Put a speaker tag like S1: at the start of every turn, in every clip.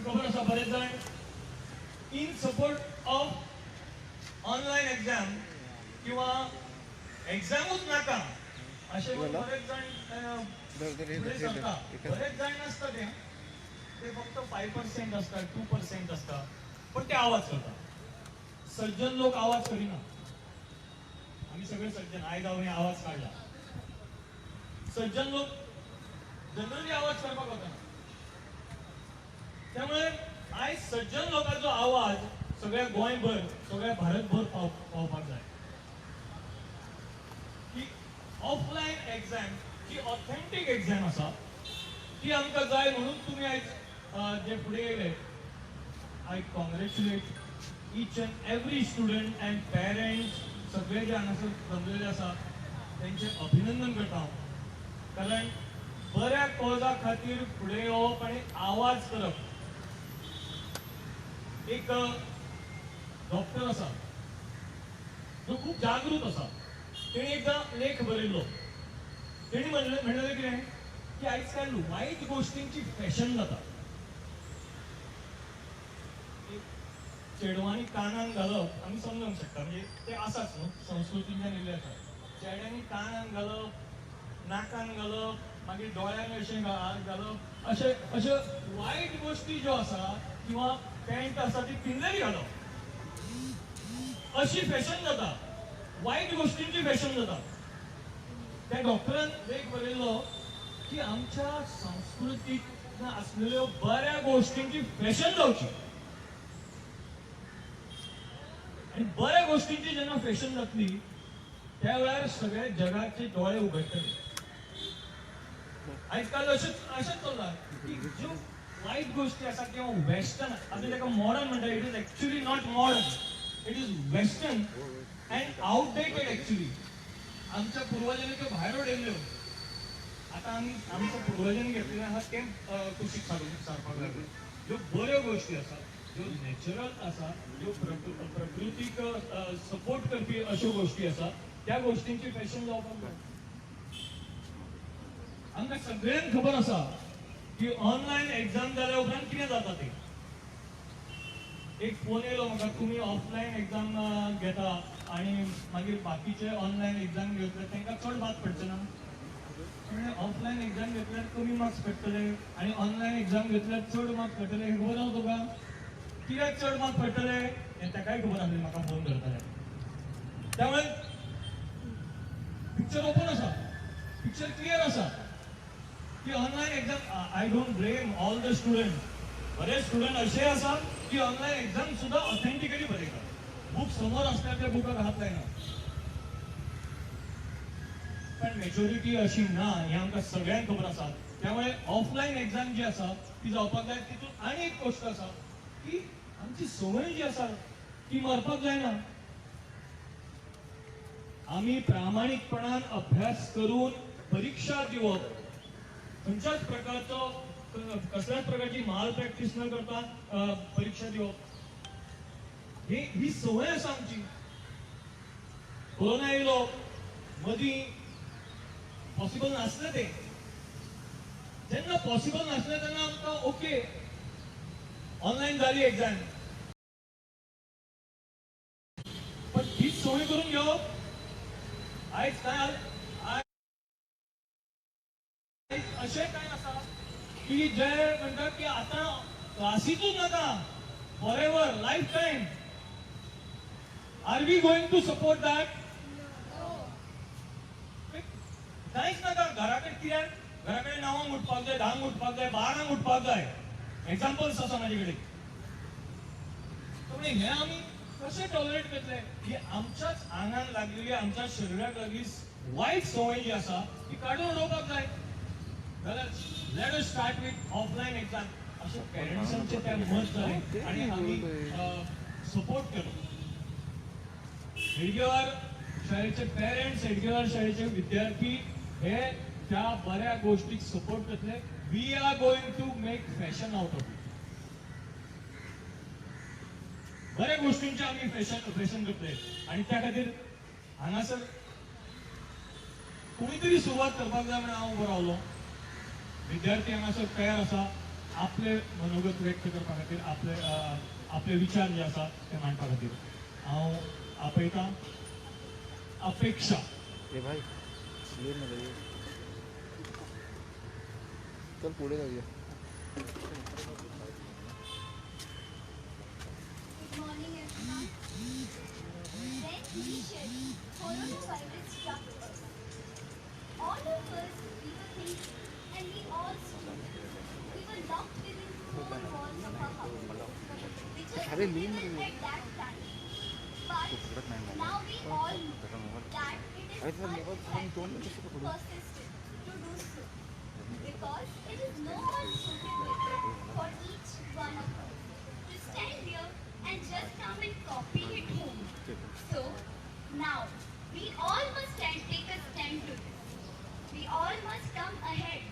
S1: खबर आसा बरेच जाण in support of online exam किंवा एक्झामच नाका असे बरेच जाण फुडें सरता. बरेच जाण नसता ते फक्त 5% असतात 2% असतात पण ते आवाज करतात. सज्जन लोक आवाज करीना. आम्ही सगळे सज्जन आयज हांवें आवाज काढला. सज्जन लोक जनरली आवाज करपाक वतना. त्यामुळे आयज सज्जन लोकांचो आवाज सगळ्या गोंयभर सगळ्या भारतभर पावपाक जाय की ऑफलायन एक्झाम जी ऑथेंटीक एक्झाम आसा ती आमकां जाय म्हणून तुमी आयज जे फुडें येयले. I congratulate each and every student and parents सगळे जे हांगासर जमलेले आसा त्यांचे अभिनंदन करता हांव. कारण बऱ्या कॉजा खातीर फुडें येवप आनी आवाज करप. एक डॉक्टर आसा जो खूप जागृत आसा. तेणी एकदा लेख बरयल्लो. तेणी म्हणलेलें कितें की आयज काल वायट गोष्टींची फॅशन जाता. चेडवांनी कानान घालप आमी समजूंक शकता म्हणजे ते आसाच न्हू संस्कृतींच्यान येयल्ले आसा. चेड्यांनी कानान घालप नाकान घालप मागीर दोळ्यान अशें घालप अशे अशे वायट गोष्टी ज्यो आसा किंवा पॅन्ट आसा ती पिंजरी घालप अशी फॅशन जाता. वायट गोष्टींची फॅशन जाता. त्या डॉक्टरान लेख बरयल्लो की आमच्या संस्कृतीक आसलेल्यो बऱ्या गोष्टींची फॅशन जावची. आणि बऱ्या गोष्टींची जेन्ना फॅशन जातली त्या वेळार सगळे जगाचे डोळे उगडटले. आयज काल अशेंच चल्लां की ज्यो वायट गोष्टी आसा किंवा वेस्टर्न आमी ताका मॉडर्न म्हणटा. It is actually not modern. It is western and outdated actually. आमच्या पूर्वजांनी त्यो भायर उडयल्ल्यो. आता आमी आमच्या पूर्वजांनी घेतलेले आहा ते कुशीक सारपाक लागले. ज्यो बऱ्यो गोष्टी आसात ज्यो नॅचरल आसा ज्यो प्रकृतीक सपोर्ट करपी अश्यो गोष्टी आसा त्या गोष्टींची फॅशन जावपाक जाय. आमकां सगळ्यांक खबर आसा की ऑनलायन एक्झाम जाल्या उपरांत कितें जाता ते. एक फोन येयलो म्हाका तुमी ऑफलायन एक्झाम घेता आनी मागीर बाकीचे ऑनलायन एक्झाम घेतले तांकां चड मार्क्स पडचे ना. ऑफलायन एक्झाम घेतल्यार कमी मार्क्स पडटले आनी ऑनलायन एक्झाम घेतल्यार चड मार्क्स पडटले. हे खबर ना तुका. कित्याक चड मार्क्स पडटले हें ताकाय खबर आसली म्हाका फोन करतले. त्यामुळे पिक्चर ओपन आसा. पिक्चर क्लियर आसा की online exam I don't blame all the student. बरेच स्टुडंट असे आसा की ऑनलायन एक्झाम सुद्धा ऑथेंटिकली बरयतात. बुक समोर असल्यार त्या बुकाक हात लायनात. पण मेजॉरिटी अशी ना हे आमकां सगळ्यांक खबर आसा. त्यामुळे ऑफलायन एक्झाम जी आसा ती जावपाक जाय. तितून आनी एक गोष्ट आसा की आमची संवय जी आसा ती मरपाक जायना. आम्ही प्रामाणिकपणान अभ्यास करून परीक्षा दिवप. खंयच्याच प्रकारचो कसल्याच प्रकारची माल प्रॅक्टिस न करता परीक्षा दिवप ही संवय आसा आमची. कोरोना येयलो मदीं पॉसिबल नासलें तें. जेन्ना पॉसिबल नासलें तेन्ना आमकां ओके ऑनलायन जाली एक्झाम. पण हीच संवय करून घेवप. आयज काल अशें कांय आसा की जे म्हणटात की आतां क्लासीतूच नाका forever lifetime. Are we going to support that. कांयच नाका. घरा कडेन कित्याक घरा कडेन 9 उठपाक जाय 10 उठपाक जाय 12 उठपाक जाय. एक्झाम्पल्स आसा म्हाजे कडेन. त्यामुळे हे आमी कशें टॉलरेट करतले. ही आमच्याच आंगान लागलेली आमच्या शरिराक लागली वायट संवय जी आसा ती काडून उडोवपाक जाय. जाल्यार let us start with offline exam अशें पेरंट्सांचें तें मत जालें आनी आमी सपोर्ट केलो. हेडगेवार शाळेचे पेरेंट्स हेडगेवार शाळेचे विद्यार्थी हे त्या बऱ्या गोष्टीक सपोर्ट करतले. We are going to make fashion out of it. बऱ्या गोष्टींचे आम्ही फॅशन करतले आणि त्या खातीर हांगासर कोणी तरी सुरवात करपाक जाय म्हणून हांव उबो रावलो. विद्यार्थी हांगासर तयार आसा आपले मनोगत व्यक्त करपा खातीर आपले विचार जे आसा ते मांडपा खातीर हांव आपयतां अपेक्षा.
S2: ए भाई ये ना जाइए, चल पुढे जाऊया.
S3: Good morning, everyone. Then initially, coronavirus struck us. All of us, we were thinking, and we all stood. We were locked within four walls of our house, which was
S2: अरे लीन
S3: difficult at that time. But now we all know that it is unacceptable persistent to do so, because it is no more suitable for each one of us to stand here and just come and copy it home. So now we all must take a stand to this. We all must come ahead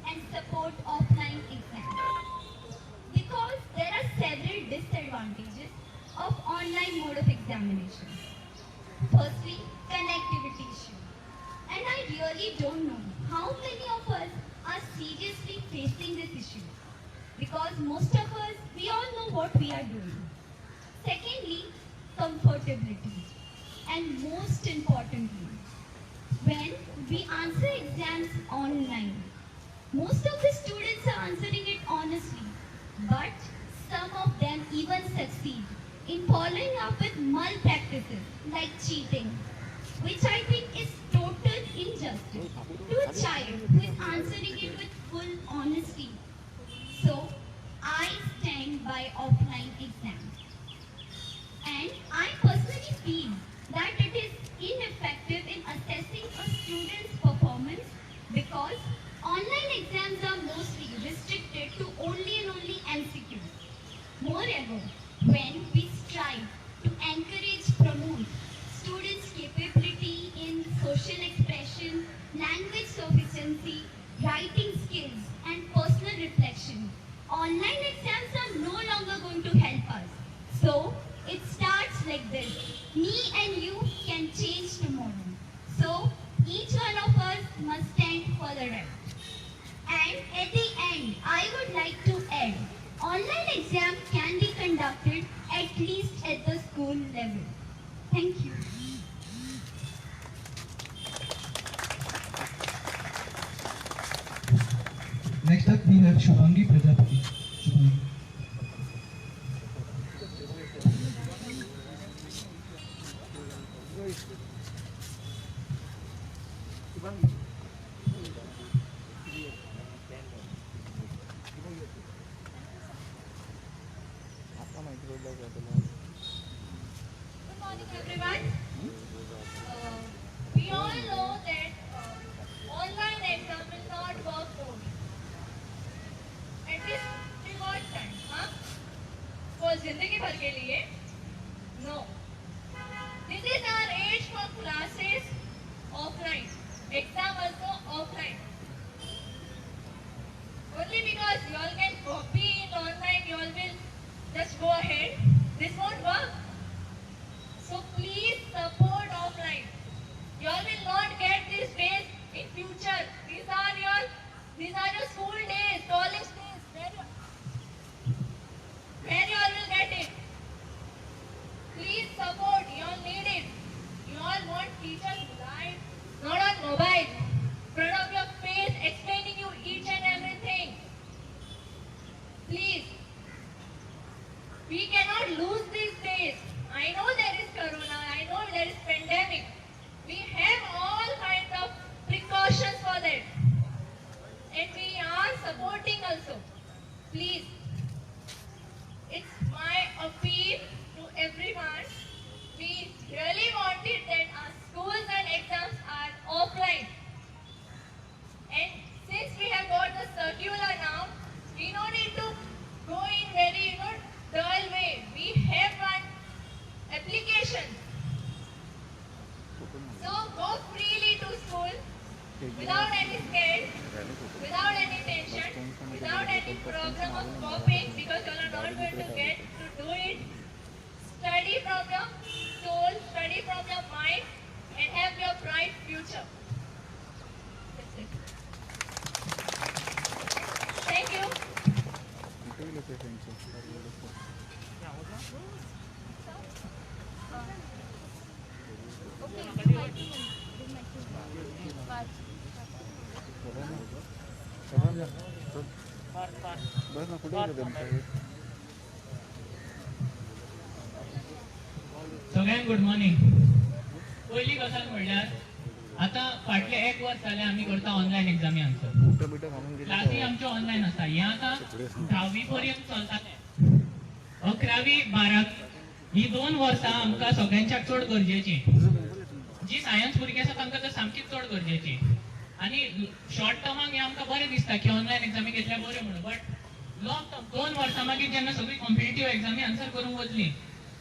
S3: and support offline exams, because there are several disadvantages of online mode of examination. Firstly, connectivity issue. And I really don't know how many of us are seriously facing this issue, because most of us, we all know what we are doing. Secondly, comfortability. And most importantly, when we answer exams online, most of the students are answering it honestly, but some of them even succeed in following up with malpractices like cheating, which I think is total injustice to a child who is answering it with full honesty. So, I stand by offline exams. And I personally feel that it is ineffective in assessing a student's performance, because online exams are mostly restricted to only and only MCQs. Moreover, when we strive to encourage, promote students' capability in social expression, language sufficiency, writing skills, and personal reflection, online exams are no longer going to help us. So, it starts like this. Me and you can change tomorrow. So, each one of us must stand for the right. And at the end, I would like to add, online exams can be conducted at least at the school level. Thank you.
S4: Next up, we have Shubhangi Prajapati. Shubhangi.
S2: आपका microwave लग रहा था.
S3: Good morning, everyone. We all know that online exam will not work for me. At this reward time, huh? वो जिंदगी भर के लिए? No. This is our age for classes offline. Exam also offline. Only because you all can copy in online, you all will just go ahead. This won't work. So please support offline. You all will not get these days in future. These are your school days, college days. Where you all will get it. Please support. You all need it. You all want teachers live, not on mobile, front of your face, explaining you each and everything. Please. We cannot lose these days. I know there is corona. I know there is pandemic. We have all kinds of precautions for that. And we are supporting also. Please. It's my appeal to everyone. We really wanted that our schools and exams are offline. And since we have got the circular now, we don't need to go in very, dull way. We have one application. So go freely to school without any scare, without any tension, without any problem of copying, because you are not going to get to do it. Study from your soul, study from your mind, and have your bright future. That's it. Thank you.
S2: बस ना कुठे गेले त्यांचं
S5: सगळ्यांक good morning. पहिली गजाल म्हणल्यार आता फाटले 1 वर्स जाले आमी करता ऑनलायन एग्जामी आमचो.
S2: बिटं बिटं घालून
S5: क्लासी
S2: गेले
S5: आमच्यो ऑनलायन आसा. हे आता 10वी पर्यंत चलताले. 11वी 12वी ही 2 वर्सां आमकां सगळ्यांच्याक चड गरजेची. जी सायन्स भुरगीं आसा तांकां तर सामकीच चड गरजेची. आनी शॉर्ट टर्माक हे आमकां बरें दिसता की ऑनलायन एग्जामी घेतल्या बऱ्यो म्हणून. बट लॉंग टर्म 2 वर्सां मागीर जेन्ना सगळी कॉम्पिटिटीव एग्जामी आन्सर करूंक वतली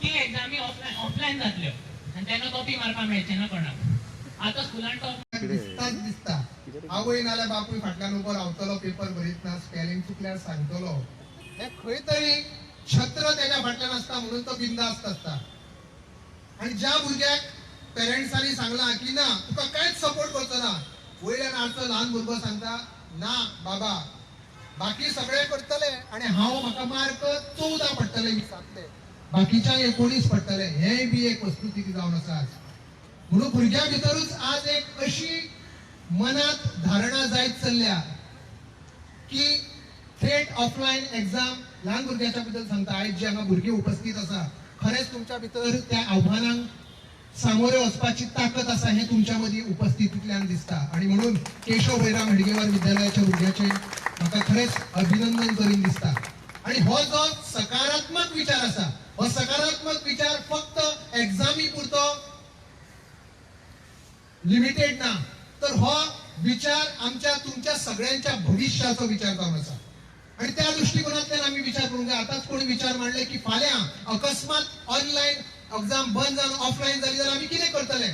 S5: ती एग्जामी ऑफलायन जातल्यो आनी तेन्ना कॉपी मारपाक मेळचें ना कोणाक. आतां स्कुलान टॉप
S6: दिसता आवय नाल्यार बापूय फाटल्यान उबो रावतलो पेपर बरयतना स्पेलिंग चुकल्यार सांगतलो हे खंय तरी छत्र तेज्या फाटल्यान आसता म्हणून तो बिंदास्त आसता. आनी ज्या भुरग्याक पेरंट्सांनी सांगलां की ना तुका कांयच सपोर्ट करचो ना, वयल्यान आमचो ल्हान भुरगो सांगता ना बाबा बाकी सगळे करतले आनी हांव म्हाका मार्क 14 पडटले मी सांगते बाकीच्या 19 पडटले. हेय बी एक वस्तुस्थिती जावन आसा. म्हणून भुरग्या भितरूच आज एक अशी मनात धारणा जायत चल्ल्या की थेट ऑफलायन एग्जाम ल्हान भुरग्याच्या बद्दल सांगता. आयज जी हांगा भुरगीं उपस्थित आसा खरेंच तुमच्या भितर त्या आव्हानांक सामोरे वचपाची ताकद आसा हे तुमच्या मदीं उपस्थितींतल्यान दिसता. आनी म्हणून केशव भैराम हेडगेवार विद्यालयाच्या भुरग्याचे म्हाका खरेंच अभिनंदन करीन दिसता. आणि हो जो सकारात्मक विचार आसा हो सकारात्मक विचार फक्त एग्जामी पुरतो लिमिटेड ना, तर हो विचार आमच्या तुमच्या सगळ्यांच्या भविष्याचो विचार जावन आसा. आणि त्या दृष्टिकोनांतल्यान आमी विचार करूंक जाय. आतांच कोणी विचार मांडले की फाल्यां अकस्मात ऑनलायन एग्जाम बंद जावन ऑफलायन जाली जाल्यार आमी कितें करतले.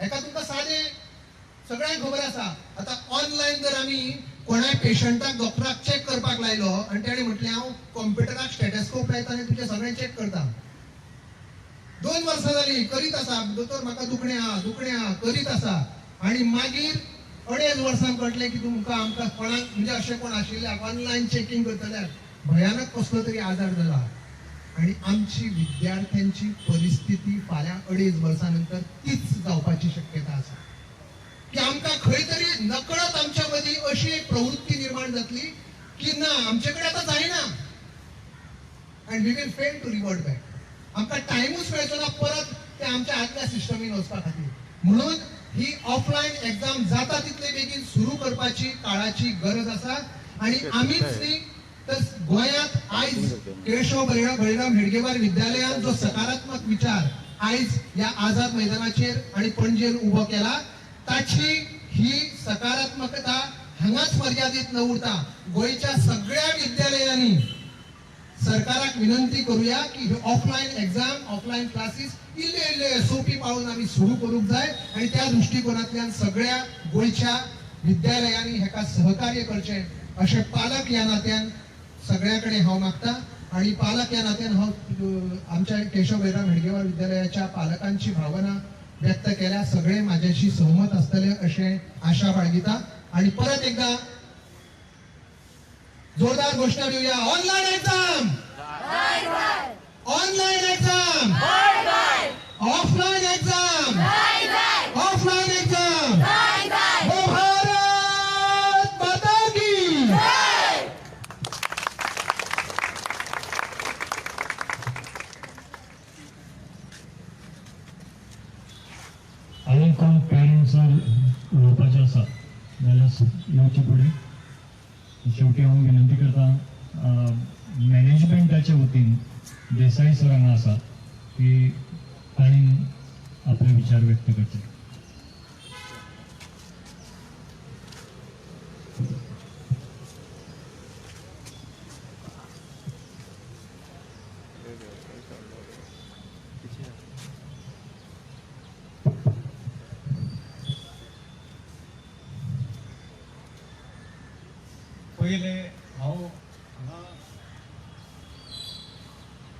S6: हेका तुमकां सादें सगळ्यांक खबर आसा. आतां ऑनलायन जर आमी कोणाय पेशंटाक डॉक्टराक चेक करपाक लायलो आनी ताणें म्हटलें हांव कॉम्प्युटराक स्टेटस्कोप लायता आनी तुजें सगळें चेक करता. 2 वर्सां जालीं करीत आसा दोतोर म्हाका दुखणें आहा करीत आसा. आनी मागीर 2.5 वर्सां कळटलें की तुमकां आमकां कोणाक म्हणजे अशें कोण आशिल्ल्याक ऑनलायन चेकिंग करतल्यार भयानक कसलो तरी आजार जाला. आणि आमची विद्यार्थ्यांची परिस्थिती फाल्यां 2.5 वर्सां नंतर तीच जावपाची शक्यता आसा की आमकां खंय तरी नकळत आमच्या मदीं अशी एक प्रवृत्ती निर्माण जातली की ना आमचे कडेन आतां जायना and we will fail to revert back. आमकां टायमूच मेळचो ना परत ते आमच्या आदल्या सिस्टमीन वचपा खातीर. म्हणून ही ऑफलायन एग्जाम जाता तितले बेगीन सुरू करपाची काळाची गरज आसा. आणि आमीच न्ही तर गोंयांत आयज केशव भैराम हेडगेवार विद्यालयान जो सकारात्मक विचार आयज या आझाद मैदानाचेर आणि पणजेर उबो केला ताची ही सकारात्मकता हांगाच मर्यादित न उरता गोंयच्या सगळ्या विद्यालयांनी सरकाराक विनंती करूया की ऑफलायन एग्जाम ऑफलायन क्लासेस इल्ले सोपी पाळून आमी सुरू करूंक जाय. आणि त्या दृष्टिकोनांतल्यान सगळ्या गोंयच्या विद्यालयांनी हेका सहकार्य करचें अशें पालक ह्या नात्यान सगळ्याकडे हांव मागता. आणि पालक या नात्यान हांव आमच्या केशव भैराम हेडगेवार विद्यालयाच्या पालकांची भावना व्यक्त केल्या. सगळे माझ्याशी सहमत असतले अशें आशा बाळगिता. आणि परत एकदा जोरदार घोषणा देऊया. Online exam online exam offline exam offline exam हो भारत माता की.
S7: हांवें कोण पेरंट्सांक उलोवपाचें आसा जाल्यार येवचे फुडें. शेवटी हांव विनंती करता मॅनेजमेंटाच्या वतीन देसाई सर हांगा आसा की तांणी आपले विचार व्यक्त करचे.
S1: पहिले हांव हांगा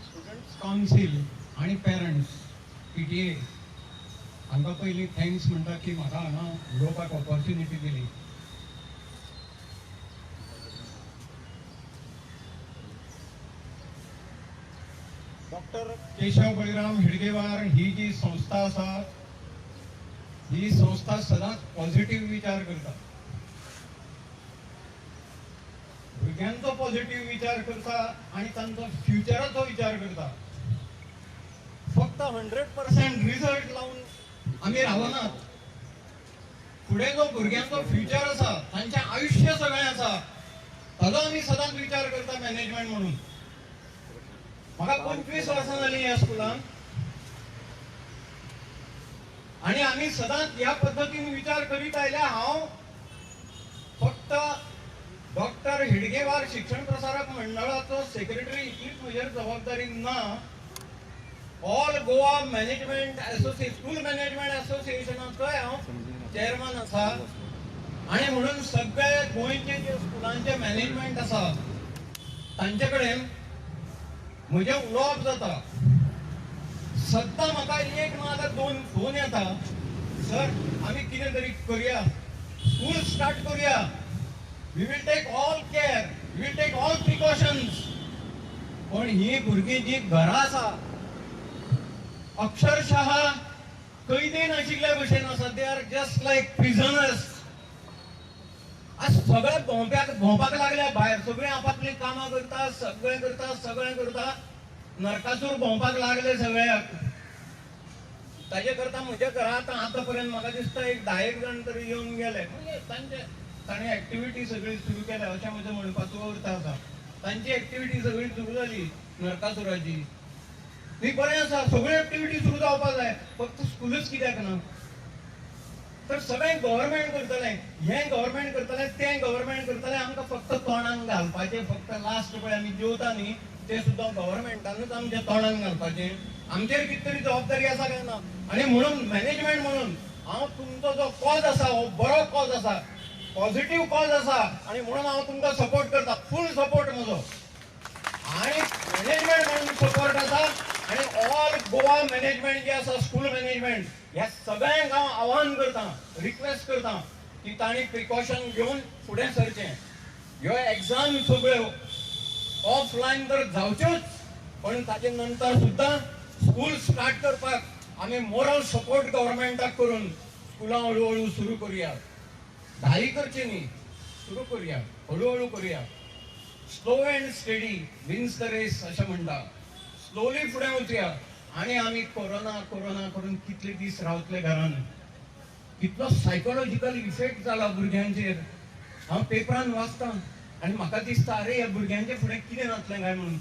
S1: स्टुडंट्स कावन्सील आणि पेरंट्स PTA हांकां पयलीं थँक्स म्हणटा की म्हाका हांगा उलोवपाक ऑपॉर्च्युनिटी दिली.
S8: डॉक्टर केशव बळीराम हेडगेवार ही जी संस्था आसा ही संस्था सदांच पॉझिटिव्ह विचार करता, भुरग्यांचो पॉझिटिव्ह विचार करता आणि तांचो फ्युचराचो विचार करता. फक्त 100% रिझल्ट लावून आम्ही रावनात. फुडें जो भुरग्यांचो फ्युचर आसा, तांचें आयुष्य सगळें आसा, ताचो आमी सदांच विचार करता मॅनेजमेंट म्हणून. म्हाका 25 वर्सां जालीं ह्या स्कुलान आणि आमी सदांच ह्या पद्दतीन विचार करीत आयल्या. हांव फक्त डॉक्टर हेडगेवार शिक्षण प्रसारक मंडळाचो सेक्रेटरी हीच म्हजेर जबाबदारी ना. All Goa management association, school management असोसिएशनाचोय हांव चेअरमन आसा. आणि म्हणून सगळे गोंयचे जे स्कुलांचे मॅनेजमेंट आसा तांचे कडेन म्हजें उलोवप जाता. सद्दां म्हाका एक ना जाल्यार दोन फोन येता, सर आमी कितें तरी करया, स्कूल स्टार्ट करुया, we will take all care, we will take all precautions. पण ही भुरगीं जी घरा आसा अक्षरशः कैदी नाशिल्ल्या भशेन आसा. They are just like prisoners. आज सगळे भोंवपाक लागल्या भायर, सगळे आपापली कामां करता, सगळें करता. नरकासूर भोंवपाक लागले सगळ्याक. ताजे करता म्हज्या घरांत आतापर्यंत म्हाका दिसता एक 10 जण तरी येवन गेले. म्हणजे तांणी एक्टिविटी सगळी सुरू केल्या अशें म्हजें म्हणपाचो अर्थ आसा. तांची एक्टिविटी सगळी सुरू जाली नरकासुराची. ती बरें आसा, सगळी एक्टिविटी सुरू जावपाक जाय, फक्त स्कूलच कित्याक ना? तर सगळें गव्हर्मेंट करतले, हें गव्हर्मेंट करतले, तें गव्हर्मेंट करतले. आमकां फक्त तोंडान घालपाचें, फक्त लास्ट पळय आमी जेवता न्ही ते सुद्दां गव्हर्मेंटानूच आमच्या तोंडान घालपाचें. आमचेर कितें तरी जबाबदारी आसा काय ना? आणि म्हणून मॅनेजमेंट म्हणून हांव तुमचो जो कॉज आसा हो बरो कॉज आसा, पॉझिटिव्ह कॉज आसा, आणि म्हणून हांव तुमकां सपोर्ट करता, फूल सपोर्ट म्हजो. आणि मॅनेजमेंट म्हणून सपोर्ट आसा. आणि ऑल गोवा मॅनेजमेंट जे आसा, स्कूल मॅनेजमेंट, ह्या सगळ्यांक हांव आव्हान करता, रिक्वेस्ट करता की तांणी प्रिकॉशन घेवन फुडें सरचें. ह्यो एग्जाम सगळ्यो ऑफलायन तर जावच्योच, पण ताचे नंतर सुद्दां स्कूल स्टार्ट करपाक आमी मोरल सपोर्ट गव्हर्मेंटाक करून स्कुलां हळूहळू सुरू करुया. धाई करची न्ही, सुरू करुया, हळूहळू करुया. Slow and steady wins the race अशें म्हणटा. स्लोली फुडें वचुया. आणि आमी कोरोना करून कितले दीस रावतले घरान, कितलो सायकोलॉजिकल इफेक्ट जाला भुरग्यांचेर. हांव पेपरान वाचतां आणि म्हाका दिसता अरे ह्या भुरग्यांचे फुडें कितें जातलें काय म्हणून.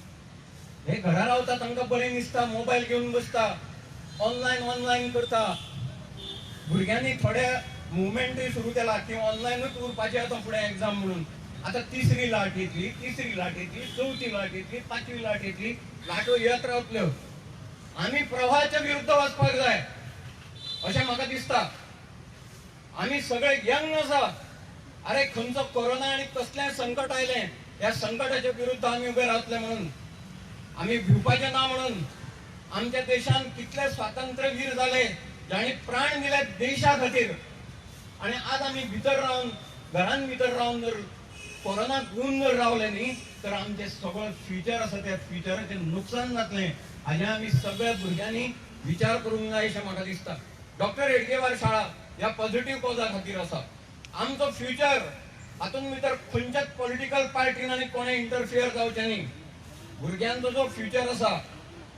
S8: हे घरा रावता, तांकां बरें दिसता, मोबायल घेवन बसता, ऑनलायन करता. भुरग्यांनी थोडे मुवमेंटूय सुरू केला की ऑनलायनूच उरपाचें आतां फुडें एग्जाम म्हणून. आतां 3री लाट येतली, 4री लाट येतली, 4थी लाट येतली, 5वी लाट येतली, लाटो येत रावतल्यो. आमी प्रवाहाच्या विरुद्ध वचपाक जाय अशें म्हाका दिसता. आमी सगळे यंग आसा. अरे खंयचो कोरोना आणि कसलें संकट आयलें, ह्या संकटाच्या विरुद्ध आमी उबे रावतले म्हणून. आमी भिवपाचें ना म्हणून. आमच्या देशान कितले स्वातंत्र्यवीर जाले, जाणी प्राण दिले देशा खातीर. आणि आज आमी भितर रावन, घरान भितर रावन जर कोरोनाक भिवन जर रावले न्ही तर आमचें सगळं फ्युचर आसा त्या फ्युचराचें नुकसान जातलें. हाजे आमी सगळ्या भुरग्यांनी विचार करूंक जाय अशें म्हाका दिसता. डॉक्टर हेडगेवार शाळा ह्या पॉझिटिव्ह कॉजा खातीर आसा. आमचो फ्युचर हातून भितर खंयच्याच पॉलिटिकल पार्टीन आनी कोणें इंटरफियर जावचें न्ही. भुरग्यांचो जो फ्युचर आसा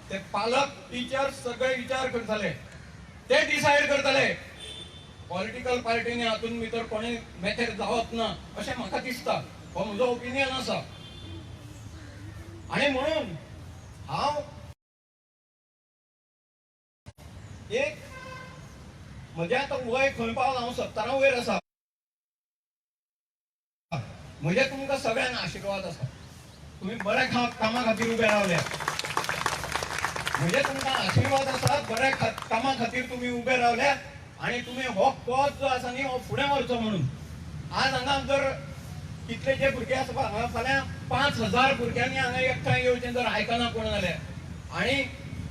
S8: ते पालक, टिचर्स सगळे विचार करतले, ते डिसायड करतले. पॉलिटिकल पार्टीने हातून भितर कोणें मेथर जावप ना अशें म्हाका दिसता. हो म्हजो ओपिनियन आसा. आणि म्हणून हांव एक म्हजें आतां वय खंय पावला, हांव 70 वयर आसा. म्हजे तुमकां सगळ्यांक आशिर्वाद आसा. तुम्ही बऱ्या कामा खातीर उबे रावल्या. म्हणजे तुमकां आशिर्वाद आसा, बऱ्या कामा खातीर तुम्ही उबे रावल्या. आणि तुम्ही हो कॉज जो आसा न्ही हो फुडें व्हरचो म्हणून. आज हांगा जर कितले जे भुरगे आसा हांगा फाल्यां 5000 भुरग्यांनी हांगा एकठांय येवचें जर आयकना कोण जाल्यार. आणि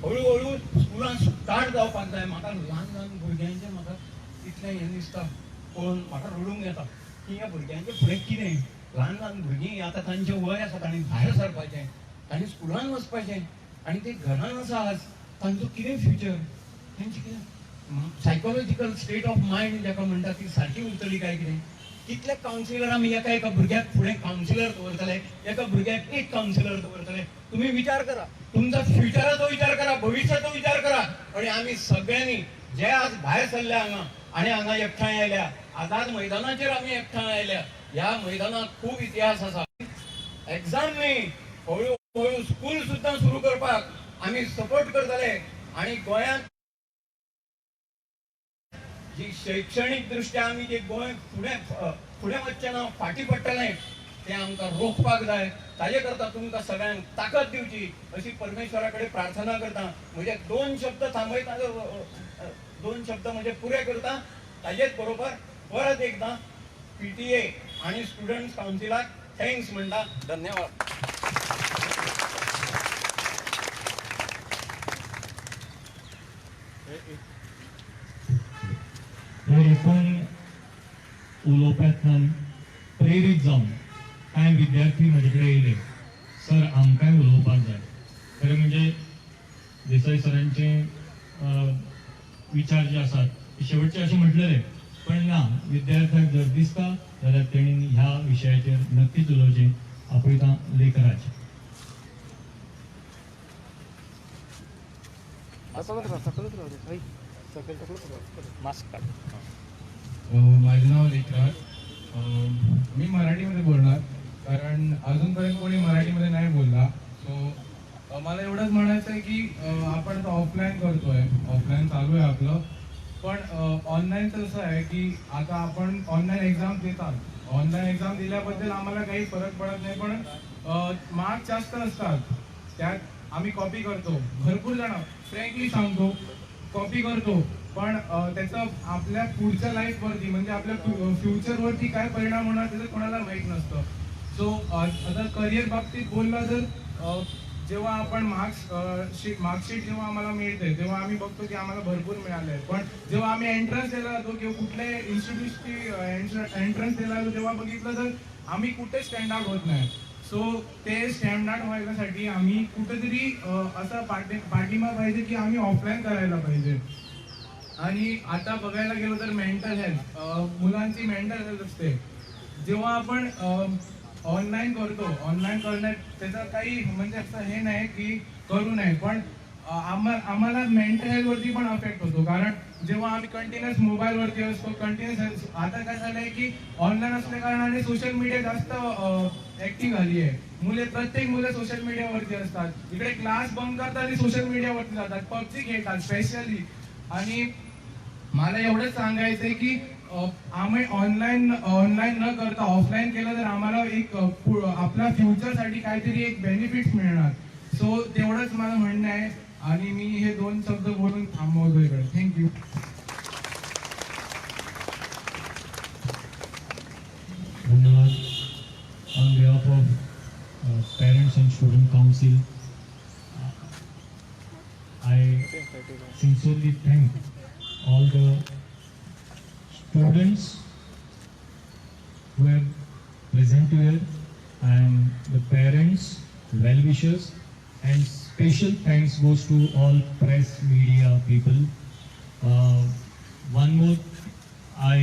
S8: हळूहळू स्कुलां स्टार्ट जावपाक जाय. म्हाका ल्हान भुरग्यांचे म्हाका इतलें हें दिसता पळोवन म्हाका रडूंक येता की ह्या भुरग्यांचे फुडें कितें. ल्हान भुरगीं आतां तांचें वय आसा, तांणी भायर सरपाचें, तांणी स्कुलान वचपाचें. आणि ते घरान आसा आज तांचो कितें फ्युचर, तांची कितें सायकोलॉजिकल स्टेट ऑफ मायंड जाका म्हणटा ती सारकी उरतली काय कितें. कितले कावन्सिलर आमी एका भुरग्याक फुडें कावन्सिलर दवरतले, एका भुरग्याक एक कावन्सिलर दवरतले. तुम्ही विचार करा, तुमचा फ्युचराचो विचार करा, भविष्याचो विचार करा. आणि आमी सगळ्यांनी जे आज भायर सरल्या हांगा आणि हांगा एकठांय आयल्या, आझाद मैदानाचेर आमी एकठांय आयल्या, ह्या मैदानाक खूब इतिहास आसा. एग्जाम न्ही, हळू स्कूल सुद्दां सुरू करपाक आमी सपोर्ट करतले. आणि गोंयांत जी शैक्षणीक दृश्ट्या आमी जे गोंय फुडें वचचें ना, फाटीं पडटलें, तें आमकां रोखपाक जाय. ताजे करता तुमकां सगळ्यांक ताकद दिवची अशी परमेश्वरा कडेन प्रार्थना करता. म्हजे 2 शब्द थांबयता, 2 शब्द म्हणजे पुरे करता. ताजेच बरोबर परत एकदां PTA आणि स्टुडंट्स कावन्सिलाक थँक्स म्हणटा. धन्यवाद.
S7: हे एकूण उलोवप्यांतल्यान प्रेरीत जावन कांय विद्यार्थी म्हजे कडेन येयले, सर आमकांय उलोवपाक जाय. खरें म्हणजे देसाई सरांचे विचार जे आसात ते शेवटचे अशें म्हटलेले, पण ना, विद्यार्थ्यांक जर दिसता जाल्यार तेणी ह्या विशयाचेर नक्कीच उलोवचें. आपयता लेखराज.
S2: मास्क काढ.
S9: माझे नाव लेखराज. मी मराठीमध्ये बोलणार कारण अजूनपर्यंत कोणी मराठीमध्ये नाही बोलला. सो मला एवढंच म्हणायचं आहे की आपण आता ऑफलाईन करतोय, ऑफलाईन चालू आहे आपलं, पण ऑनलाईनचं कसं आहे की आता आपण ऑनलाईन एक्झाम देतात. ऑनलाईन एक्झाम दिल्याबद्दल आम्हाला काही फरक पडत नाही, पण मार्क्स जास्त नसतात. त्यात आम्ही कॉपी करतो, भरपूर जण फ्रँकली सांगतो कॉपी करतो, पण त्याचा आपल्या पुढच्या लाईफवरती म्हणजे आपल्या फ्युचरवरती काय परिणाम होणार त्याचं कोणाला माहीत नसतं. सो आता करिअर बाबतीत बोललं तर जेव्हा आपण मार्कशीट जेव्हा आम्हाला मिळते तेव्हा आम्ही बघतो की आम्हाला भरपूर मिळाले आहे, पण जेव्हा आम्ही एंट्रन्स द्यायला जातो किंवा कुठल्याही इन्स्टिट्यूटची एंट्रन्स द्यायला जातो तेव्हा बघितलं तर आम्ही कुठे स्टँड आउट होत नाही. सो ते स्टँड आउट व्हायसाठी आम्ही कुठेतरी असा पाठिंबा पाहिजे की आम्ही ऑफलाईन करायला पाहिजे. आणि आता बघायला गेलो तर मेंटल हेल्थ, मुलांची मेंटल हेल्थ असते. जेव्हा आपण ऑनलाईन करतो, ऑनलाईन करण्यात त्याचं काही म्हणजे असं हे नाही की करू नये, पण आम्हाला मेंटल हेल्थवरती पण अफेक्ट होतो. कारण जेव्हा आम्ही कंटिन्युअस मोबाईलवरती असतो, कंटिन्युअस आता काय झालंय की ऑनलाईन असल्या कारणाने सोशल मीडिया जास्त ऍक्टिव्ह झाली आहे. प्रत्येक मुलं सोशल मीडियावरती असतात. इकडे क्लास बंक करतात आणि सोशल मीडियावरती जातात, पबजी खेळतात स्पेशली. आणि मला एवढंच सांगायचंय की आम्ही ऑनलाईन न करता ऑफलाईन केलं तर आम्हाला एक आपल्या फ्युचरसाठी काहीतरी एक बेनिफिट्स मिळणार. सो तेवढंच मला म्हणणं आहे आणि मी हे 2 शब्द बोलून थांबवतो इकडे. थँक्यू.
S7: धन्यवाद. On behalf of parents end student council, I sincerely thank all the students who are present here and the parents, well-wishers, and special thanks goes to all press, media people. One more, I